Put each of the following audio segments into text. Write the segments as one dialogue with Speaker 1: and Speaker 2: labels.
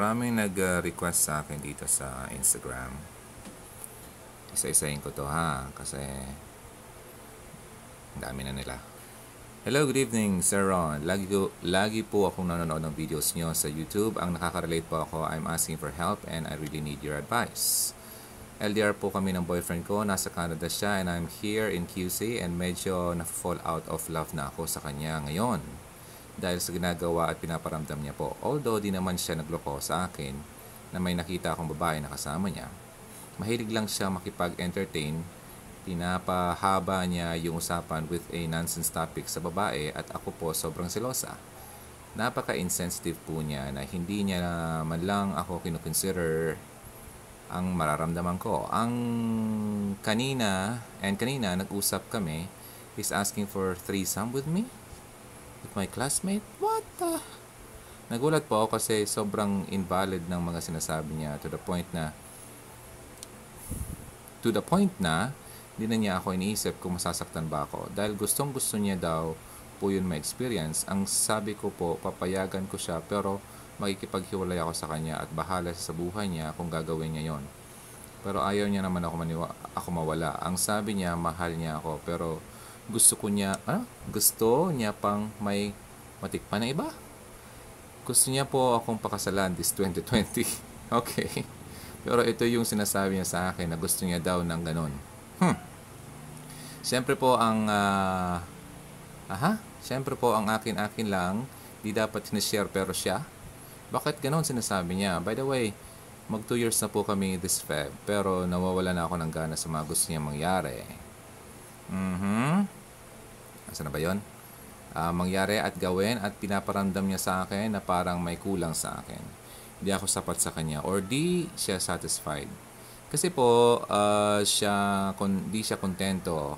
Speaker 1: Maraming nag-request sa akin dito sa Instagram. Isa-isahin ko to ha, kasi ang dami na nila. Hello, good evening, Sir Ron. Lagi po akong nanonood ng videos nyo sa YouTube. Ang nakaka-relate po ako, I'm asking for help and I really need your advice. LDR po kami ng boyfriend ko, nasa Canada siya and I'm here in QC and medyo na-fall out of love na ako sa kanya ngayon. Dahil sa ginagawa at pinaparamdam niya po. Although di naman siya nagloko sa akin na may nakita akong babae na kasama niya. Mahilig lang siya makipag-entertain. Pinapahaba niya yung usapan with a nonsense topic sa babae at ako po sobrang selosa. Napaka-insensitive po niya na hindi niya man lang ako kinukonsider ang mararamdaman ko. Kanina nag-usap kami, he's asking for threesome with me? With my classmate? What the? Nagulat po ako kasi sobrang invalid ng mga sinasabi niya to the point na hindi na niya ako iniisip kung masasaktan ba ako. Dahil gustong gusto niya daw po yun ma-experience. Ang sabi ko po, papayagan ko siya pero makikipaghiwalay ako sa kanya at bahala sa buhay niya kung gagawin niya yon. Pero ayaw niya naman ako mawala. Ang sabi niya, mahal niya ako pero gusto niya pang may matikpan na iba. Gusto niya po akong pakasalan this 2020. Okay. Pero ito yung sinasabi niya sa akin na gusto niya daw ng ganun. Siyempre po ang akin lang, di dapat sinishare pero siya. Bakit ganun sinasabi niya? By the way, mag 2 years na po kami this Feb, pero nawawala na ako ng gana sa mga gusto niya mangyari. Asa na ba yun? Mangyari at gawin at pinaparamdam niya sa akin na parang may kulang sa akin. Hindi ako sapat sa kanya or di siya satisfied. Kasi po, di siya kontento.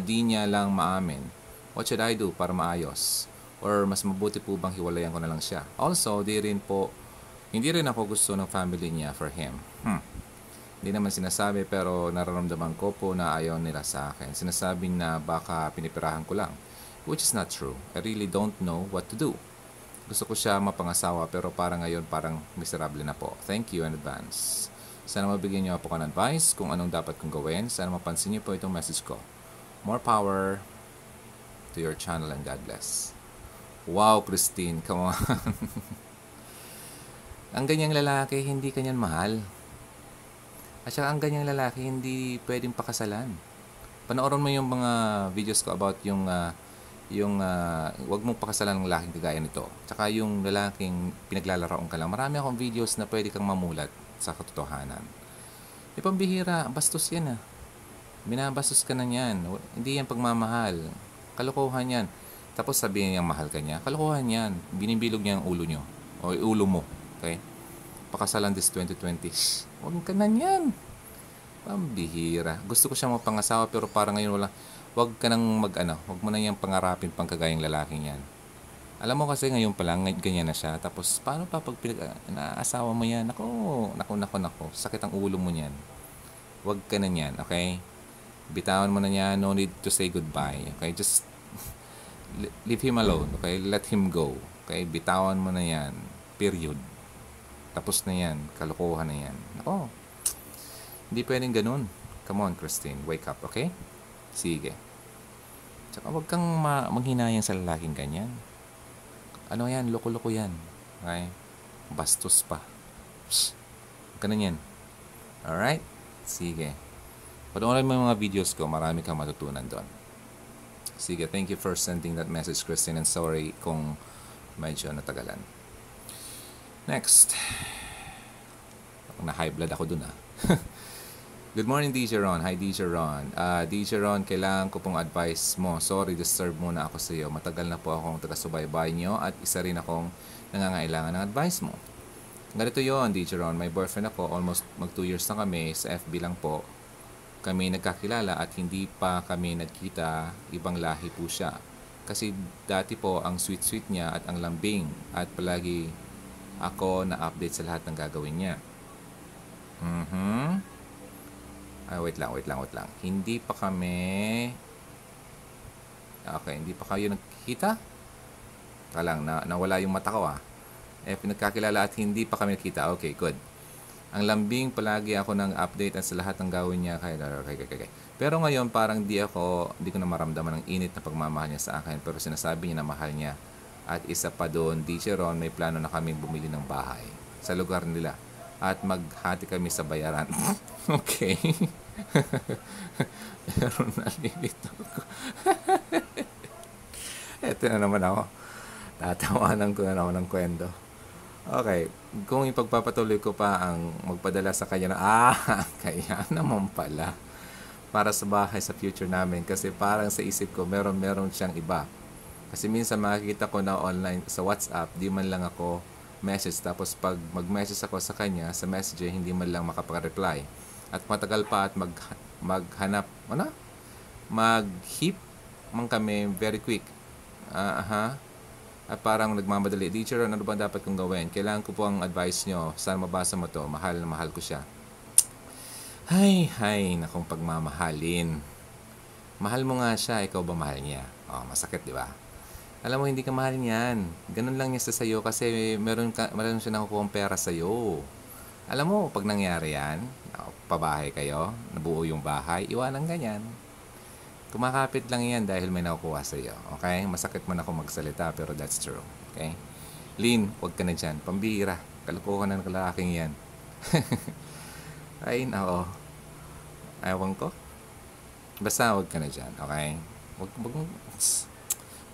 Speaker 1: Di niya lang maamin. What should I do para maayos? Or mas mabuti po bang hiwalayan ko na lang siya? Also, hindi rin ako gusto ng family niya for him. Hindi naman sinasabi pero nararamdaman ko po na ayaw nila sa akin. Sinasabing na baka pinipirahan ko lang. Which is not true. I really don't know what to do. Gusto ko siya mapangasawa pero parang ngayon parang miserable na po. Thank you in advance. Sana mabigyan niyo po ng advice kung anong dapat kong gawin. Sana mapansin niyo po itong message ko. More power to your channel and God bless. Wow, Christine, come on. Ang ganyang lalaki, hindi kanyan mahal. At saka ang ganyang lalaki, hindi pwedeng pakasalan. Panoorin mo yung mga videos ko about yung wag mong pakasalan ng lalaking kagaya nito. Tsaka yung lalaking pinaglalaroan ka lang. Marami akong videos na pwede kang mamulat sa katotohanan. Di pambihira, bastos yan ah. Binabastos ka na yan. Hindi yan pagmamahal. Kalokohan yan. Tapos sabihin niyang mahal ka niya. Kalokohan yan. Binibilog niya ang ulo niyo. O ulo mo. Okay? Pakasalan this 2020. Huwag ka na yan. Pambihira. Gusto ko siya mapangasawa pero parang ngayon wala. Huwag ka nang huwag mo na yung pangarapin pang kagayang lalaking yan. Alam mo kasi ngayon pa lang, ganyan na siya. Tapos paano pa pag naasawa mo yan? Nako. Sakit ang ulo mo niyan. Huwag ka na yan, okay? Bitawan mo na yan. No need to say goodbye. Okay? Just leave him alone. Okay? Let him go. Okay? Bitawan mo na yan. Period. Tapos na yan. Kalokohan na yan. Nako. Hindi pwedeng ganun. Come on, Christine. Wake up, okay? Sige. Tsaka huwag kang manghinayang sa lalaking ganyan. Ano yan? Loko-loko yan. Okay? Bastos pa. Ganun yan. Alright? Sige. Panoorin mo yung mga videos ko. Marami kang matutunan doon. Sige. Thank you for sending that message, Christine. And sorry kung medyo natagalan. Next. Na-high blood ako dun ah. Good morning, DJ Ron. Hi, DJ Ron. DJ Ron, kailangan ko pong advice mo. Sorry, disturb muna ako sa iyo. Matagal na po akong taga-subaybay nyo at isa rin akong nangangailangan ng advice mo. Ganito yon, DJ Ron. May boyfriend ako. Almost mag 2 years na kami. Sa FB lang po kami nagkakilala at hindi pa kami nagkita. Ibang lahi po siya. Kasi dati po ang sweet-sweet niya at ang lambing at palagi ako na-update sa lahat ng gagawin niya. Wait lang. Hindi pa kayo nagkikita? Nawala yung mata ko ah. Pinagkakilala at hindi pa kami nakita. Okay, good. Ang lambing, palagi ako ng update at sa lahat ng gawin niya. Okay. Pero ngayon, parang di ko na maramdaman ang init na pagmamahal niya sa akin. Pero sinasabi niya na mahal niya. At isa pa doon, DJ Ron, may plano na kaming bumili ng bahay sa lugar nila. At maghati kami sa bayaran. Okay. Pero nalilito ko. Ito na naman ako. Tatawanan ko na naman ng kwento. Okay. Kung ipagpapatuloy ko pa ang magpadala sa kanya na, kaya naman pala. Para sa bahay sa future namin. Kasi parang sa isip ko, meron siyang iba. Kasi minsan makikita ko na online sa WhatsApp, di man lang ako message. Tapos pag mag-message ako sa kanya, sa messenger, hindi man lang makapag-reply. At matagal pa at maghanap, mag-hip man kami very quick. At parang nagmamadali. Teacher, ano ba dapat kong gawin? Kailangan ko po ang advice nyo. Saan mabasa mo to? Mahal na mahal ko siya. Hay, nakong pagmamahalin. Mahal mo nga siya, ikaw ba mahal niya? Masakit, di ba? Alam mo, hindi ka mahal niyan. Ganun lang niya sa sayo kasi meron siya nakukuha pera sayo. Alam mo, pag nangyari yan, pabahay kayo, nabuo yung bahay, iwanan ganyan. Kumakapit lang yan dahil may nakukuha sa'yo. Okay? Masakit man ako magsalita pero that's true. Okay? Lynn, huwag ka na dyan. Pambihira. Kalukuhan ng kalaking yan. Ay, nako. Ewan ko. Basta huwag ka na dyan. Okay? Huwag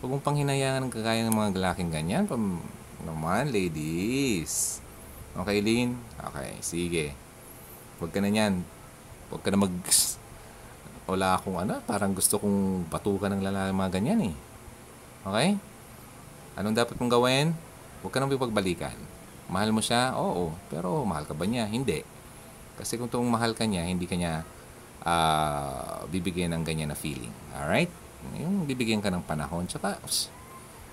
Speaker 1: mong panghinayangan ng kagaya ng mga lalaking ganyan. Naman, ladies. Okay, Lynn? Okay, sige. Huwag ka na yan. Huwag ka na wala akong parang gusto kong batukan ng lalaki mga ganyan eh. Okay? Anong dapat mong gawin? Huwag ka nang ipagbalikan. Mahal mo siya? Oo. Pero mahal ka ba niya? Hindi. Kasi kung mahal ka niya, hindi ka niya bibigyan ng ganyan na feeling. Alright? Yung bibigyan ka ng panahon. Tsaka,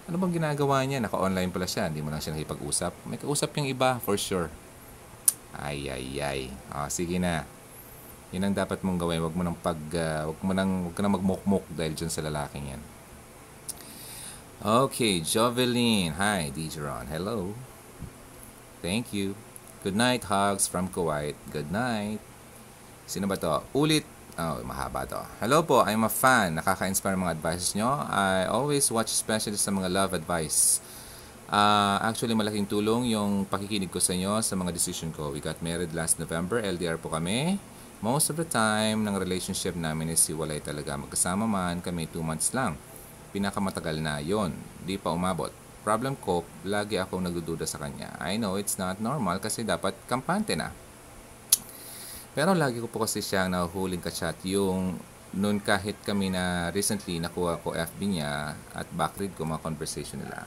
Speaker 1: ano bang ginagawa niya? Naka-online pala siya. Hindi mo lang siya nakipag-usap. May kausap yung iba, for sure. Ay. Sige na. Yun ang dapat mong gawin. Huwag ka nang magmukmuk dahil dyan sa lalaking yan. Okay, Jovelyn. Hi, DJ Ron. Hello. Thank you. Good night, hugs from Kuwait. Good night. Sino ba to? Ulit. Mahaba to. Hello po, I'm a fan. Nakaka-inspire mga advices nyo. I always watch especially sa mga love advice. Actually, malaking tulong yung pakikinig ko sa inyo sa mga decision ko. We got married last November. LDR po kami. Most of the time, ng relationship namin is hiwalay talaga. Magkasama man kami 2 months lang. Pinakamatagal na yon. Di pa umabot. Problem ko, lagi akong nagdududa sa kanya. I know it's not normal kasi dapat kampante na. Pero lagi ko po kasi siyang nahuhuling ka-chat. Yung noon kahit kami na recently nakuha ko FB niya at backread ko mga conversation nila.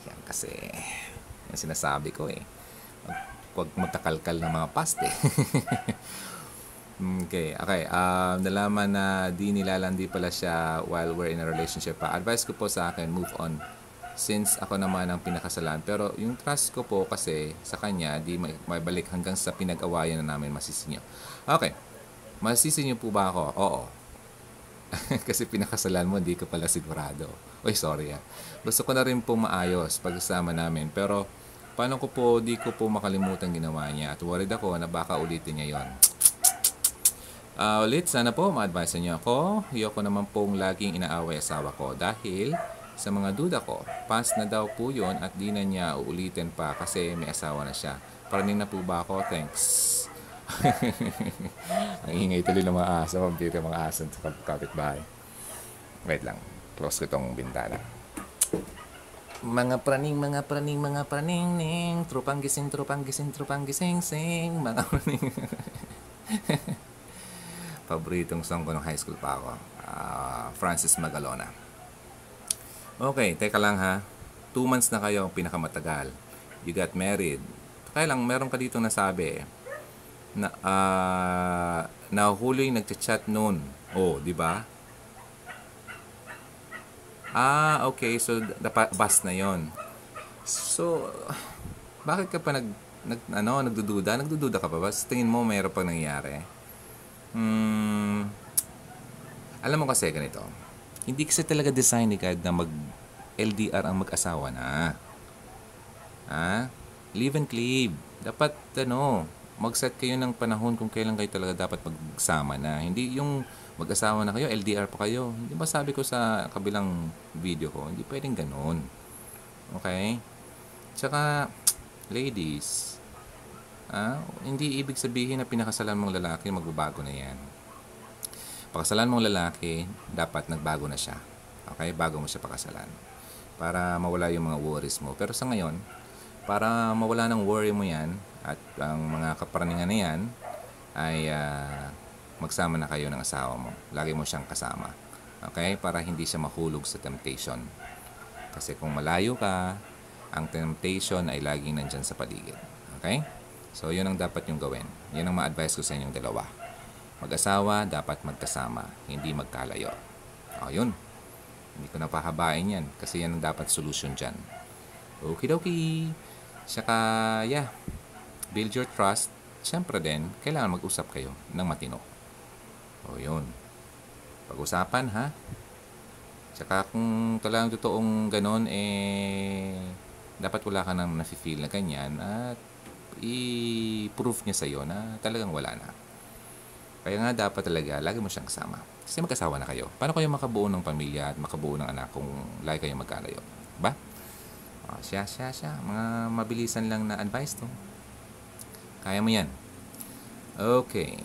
Speaker 1: Yan kasi. Yung sinasabi ko eh. Huwag magtakalkal ng mga past eh. Okay. Nalaman na di nilalandi pala siya while we're in a relationship pa. Advice ko po sa akin, move on. Since ako naman ang pinakasalan. Pero yung trust ko po kasi sa kanya, di may balik hanggang sa pinag-awayan na namin masisi niyo. Okay. Masisi niyo po ba ako? Oo. Kasi pinakasalan mo, di ko pala sigurado. Oy, sorry. Gusto ko na rin po maayos pagkasama namin. Pero paano ko po, di ko po makalimutan ginawa niya. At worried ako na baka ulitin niya yon. Ulit, sana po ma-advise niyo ako. Ayoko naman pong laging inaaway asawa ko dahil sa mga duda ko, pass na daw po yun at di na niya uulitin pa kasi may asawa na siya. Paraning na po ba ako? Thanks. Ang ingay tuloy ng mga aso. Pampira mga aso sa kapitbahay. Wait lang. Close ko itong bintana. Mga praning, ning. Trupang gising, sing. Mga praning. Paboritong song ko nung high school pa ako. Francis Magalona. Okay, teka lang ha. 2 months na kayo ang pinakamatagal. You got married. Kaya lang, meron ka dito nasabi na nahuli nagchat-chat noon. Oh, di ba? Okay. So, bas na yon. So, bakit ka pa nagdududa? Nagdududa ka pa ba? Tingin mo mayroon pang nangyayari? Alam mo kasi ganito. Hindi kasi talaga design ni God na mag-LDR ang mag-asawa na. Live and cleave. Dapat, mag-set kayo ng panahon kung kailan kayo talaga dapat magsama na. Hindi yung mag-asawa na kayo, LDR pa kayo. Hindi ba sabi ko sa kabilang video ko, hindi pwedeng ganun. Okay? Tsaka, ladies, hindi ibig sabihin na pinakasalan mong lalaki, magbabago na yan. Pakasalan mong lalaki, dapat nagbago na siya. Okay? Bago mo siya pakasalan. Para mawala yung mga worries mo. Pero sa ngayon, para mawala ng worry mo yan, at ang mga kaparningan na yan, ay magsama na kayo ng asawa mo. Lagi mo siyang kasama. Okay? Para hindi siya mahulog sa temptation. Kasi kung malayo ka, ang temptation ay laging nandyan sa paligid. Okay? So, yun ang dapat yung gawin. Yun ang ma-advise ko sa inyong dalawa. Mag-asawa, dapat magkasama, hindi magkalayo. Yun. Hindi ko napahabain yan kasi yan ang dapat solution dyan. Okidoki. Saka, build your trust. Siyempre din, kailangan mag-usap kayo ng matino. Yun. Pag-usapan, ha? Saka kung talagang totoong ganon, dapat wala ka nang nafe-feel na ganyan at i-proof niya sa'yo na talagang wala na. Kaya nga dapat talaga, lagi mo siyang kasama. Kasi magkasawa na kayo. Paano kayo makabuo ng pamilya at makabuo ng anak kung lagi kayo magkalayo? Ba? Siya. Mga mabilisan lang na advice to. Kaya mo yan. Okay.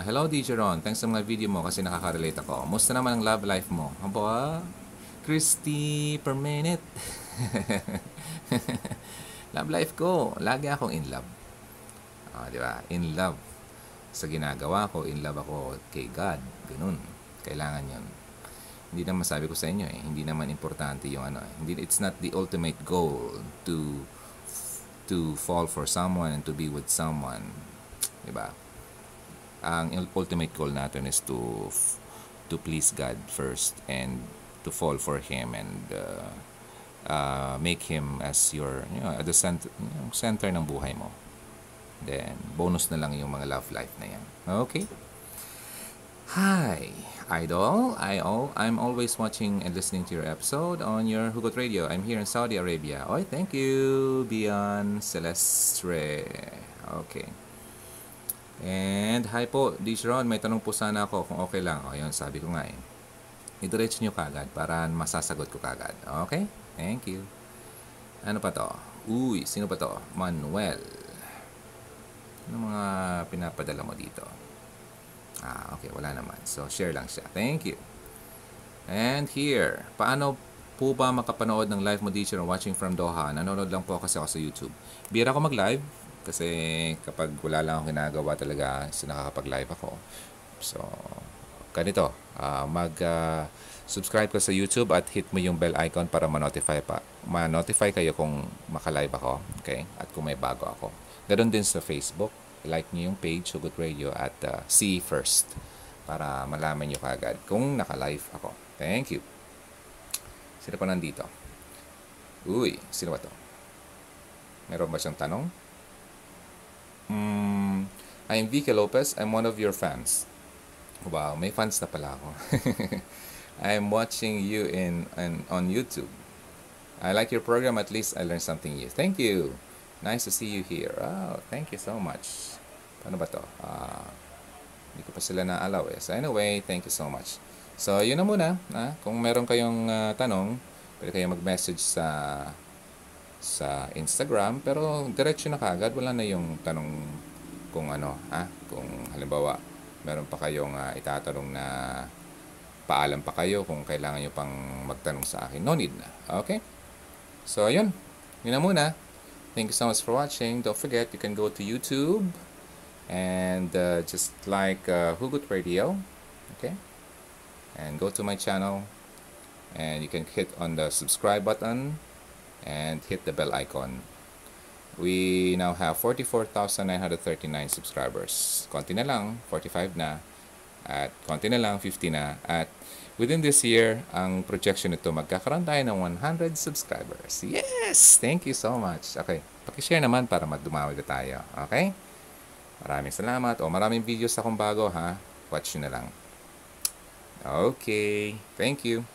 Speaker 1: Hello, DJ Ron. Thanks sa mga video mo kasi nakaka-relate ako. Musta naman ang love life mo? Aba, Christy per minute. Love life ko. Lagi akong in love. Di ba? In love sa ginagawa ko, in love ako kay God. Ganun. Kailangan yun. Hindi naman sabi ko sa inyo hindi naman importante yung it's not the ultimate goal to fall for someone and to be with someone. Diba? Ang ultimate goal natin is to please God first and to fall for Him and make Him as your, at the center ng buhay mo. Then, bonus na lang yung mga love life na yan. Okay? Hi, Idol. I'm always watching and listening to your episode on your Hugot Radio. I'm here in Saudi Arabia. Thank you, Bian Celestre. Okay. And hi po, DJ Ron. May tanong po sana ako kung okay lang. Yun, sabi ko nga idiretso nyo kagad para masasagot ko kagad. Okay? Thank you. Ano pa to? Sino pa to? Manuel. Ano mga pinapadala mo dito? Okay, wala naman. So, share lang siya. Thank you. And here, paano po ba makapanood ng live mo dito or watching from Doha? Nanonood lang po kasi ako sa YouTube. Bira ako mag-live kasi kapag wala lang akong ginagawa talaga, nakakapag-live ako. So, ganito. Subscribe ka sa YouTube at hit mo yung bell icon para ma-notify kayo kung maka-live ako. Okay? At kung may bago ako. Ganon din sa Facebook. Like nyo yung page, Hugot Radio at see first para malaman nyo kaagad kung naka-live ako. Thank you. Sino pa nandito? Sino ba to? Meron ba siyang tanong? I'm Vicky Lopez. I'm one of your fans. Wow, may fans na pala ako. I'm watching you on YouTube. I like your program. At least I learned something new. Thank you. Nice to see you here. Thank you so much. Paano ba to? Hindi ko pa sila na-allow So anyway, thank you so much. So yun na muna. Kung meron kayong tanong, pwede kayo mag-message sa Instagram. Pero diretso na kagad. Wala na yung tanong kung kung halimbawa, meron pa kayong itatanong na paalam pa kayo kung kailangan nyo pang magtanong sa akin. No need na. Okay? So yun. Yun na muna. Thank you so much for watching. Don't forget, you can go to YouTube and just like Hugot Radio, okay? And go to my channel and you can hit on the subscribe button and hit the bell icon. We now have 44,939 subscribers. Konti na lang, 45 na. At konti na lang, 50 na. At within this year, ang projection nito, magkakaroon tayo ng 100 subscribers. Yes! Thank you so much. Okay, pakishare naman para magdumami na tayo. Okay? Maraming salamat. Maraming videos akong bago, ha? Watch nyo na lang. Okay. Thank you.